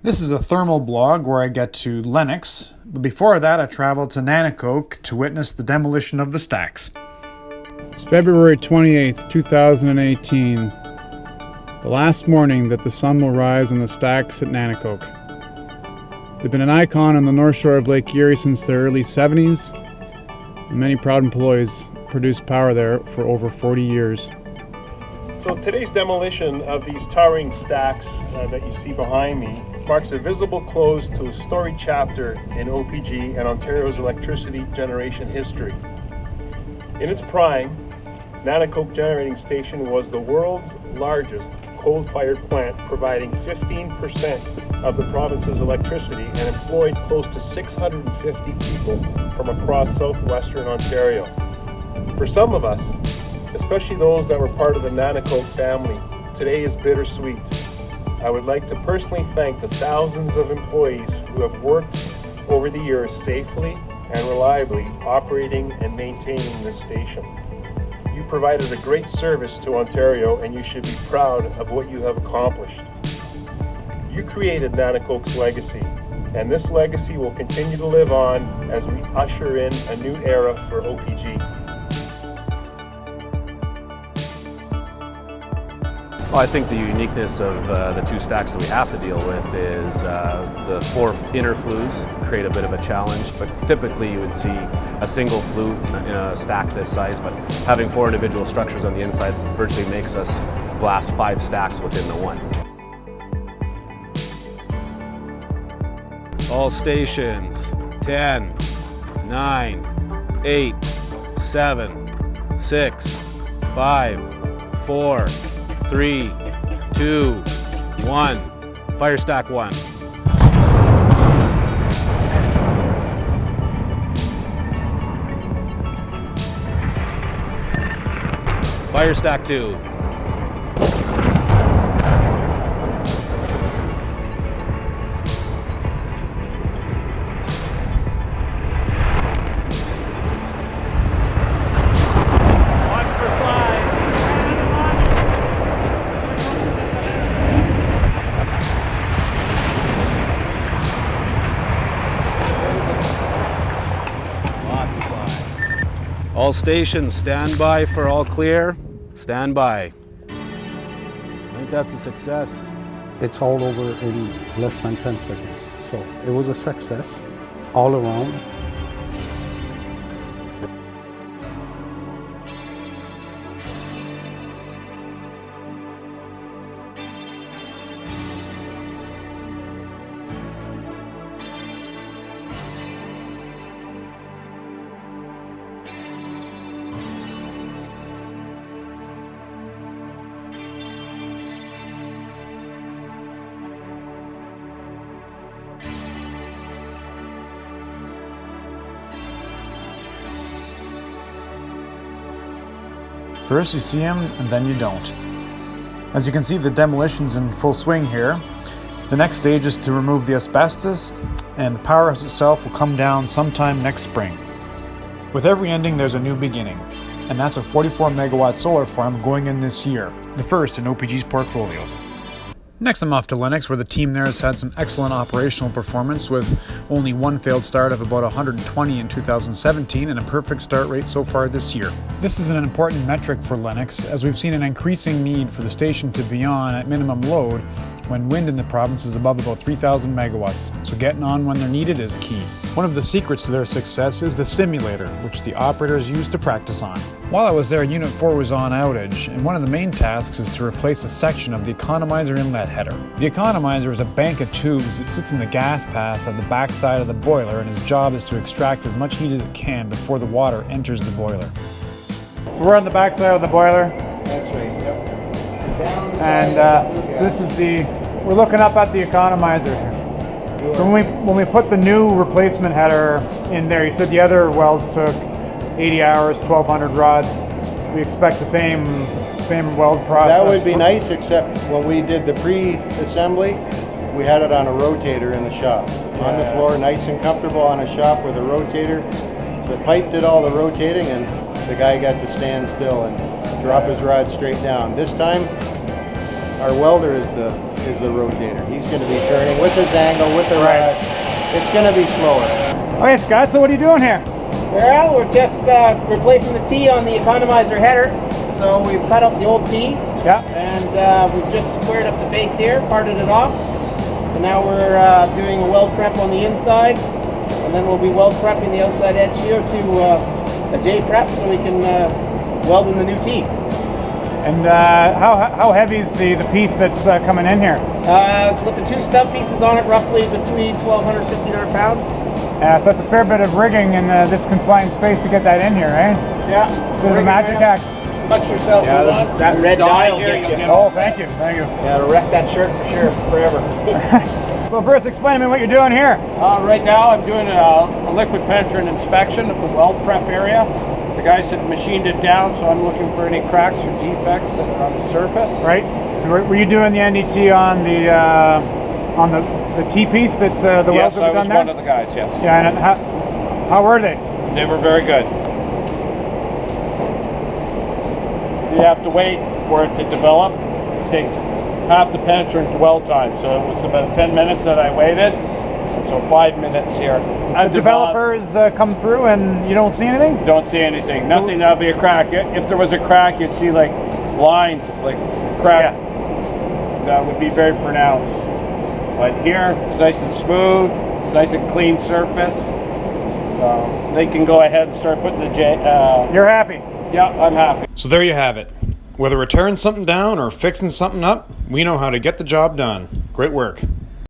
This is a thermal blog where I get to Lennox, but before that I traveled to Nanticoke to witness the demolition of the stacks. It's February 28th, 2018, the last morning that the sun will rise on the stacks at Nanticoke. They've been an icon on the north shore of Lake Erie since the early 70s, and many proud employees produced power there for over 40 years. So today's demolition of these towering stacks that you see behind me marks a visible close to a storied chapter in OPG and Ontario's electricity generation history. In its prime, Nanticoke Generating Station was the world's largest coal-fired plant, providing 15% of the province's electricity and employed close to 650 people from across southwestern Ontario. For some of us, especially those that were part of the Nanticoke family, today is bittersweet. I would like to personally thank the thousands of employees who have worked over the years safely and reliably operating and maintaining this station. You provided a great service to Ontario, and you should be proud of what you have accomplished. You created Nanticoke's legacy, and this legacy will continue to live on as we usher in a new era for OPG. Well, I think the uniqueness of the two stacks that we have to deal with is the four inner flues create a bit of a challenge, but typically you would see a single flue in a stack this size, but having four individual structures on the inside virtually makes us blast 5 stacks within the one. All stations, 10, 9, 8, 7, 6, 5, 4, 3, 2, 1. Fire stack 1. Fire stack 2. All stations, stand by for all clear. Stand by. I think that's a success. It's all over in less than 10 seconds. So it was a success all around. First you see them, and then you don't. As you can see, the demolition's in full swing here. The next stage is to remove the asbestos, and the powerhouse itself will come down sometime next spring. With every ending, there's a new beginning, and that's a 44 megawatt solar farm going in this year, the first in OPG's portfolio. Next, I'm off to Lennox, where the team there has had some excellent operational performance with only one failed start of about 120 in 2017 and a perfect start rate so far this year. This is an important metric for Lennox, as we've seen an increasing need for the station to be on at minimum load when wind in the province is above about 3,000 megawatts, so getting on when they're needed is key. One of the secrets to their success is the simulator, which the operators use to practice on. While I was there, Unit 4 was on outage, and one of the main tasks is to replace a section of the economizer inlet header. The economizer is a bank of tubes that sits in the gas pass at the back side of the boiler, and its job is to extract as much heat as it can before the water enters the boiler. So we're on the back side of the boiler. That's right, yep. And so this is we're looking up at the economizer. So when we put the new replacement header in there, you said the other welds took 80 hours, 1,200 rods. We expect the same weld process. That would be nice, except when we did the pre-assembly, we had it on a rotator in the shop. On the floor, nice and comfortable on a shop with a rotator. The pipe did all the rotating, and the guy got to stand still and drop his rod straight down. This time, our welder is the is the rotator. He's going to be turning with his angle, with the rod. It's going to be slower. Okay, Scott, so what are you doing here? Well, we're just replacing the T on the economizer header. So we've cut out the old T. Yeah. And we've just squared up the base here, parted it off. So now we're doing a weld prep on the inside. And then we'll be weld prepping the outside edge here to a J prep so we can weld in the new T. And how heavy is the piece that's coming in here? With the two stub pieces on it, roughly between 1,200 and 1,500 pounds. So that's a fair bit of rigging in this confined space to get that in here, eh? Yeah. There's a magic act. Touch yourself. Yeah, that red dye will get you. Oh, thank you, thank you. Yeah, it'll wreck that shirt for sure, forever. So Bruce, explain to me what you're doing here. Right now I'm doing a liquid penetrant inspection of the weld prep area. The guys had machined it down, so I'm looking for any cracks or defects that are on the surface. Right. So were you doing the NDT on the T piece that the welds Yes, have I done was there? one of the guys, yes. Yeah, and how were they? They were very good. You have to wait for it to develop. It takes half the penetrant dwell time, so it was about 10 minutes that I waited, so 5 minutes here. The developers come through and you don't see anything? Don't see anything. Nothing that'll be a crack. If there was a crack, you'd see like lines, like crack. Yeah. That would be very pronounced. But here, it's nice and smooth. It's nice and clean surface. They can go ahead and start putting the You're happy? Yeah, I'm happy. So there you have it. Whether we're tearing something down or fixing something up, we know how to get the job done. Great work.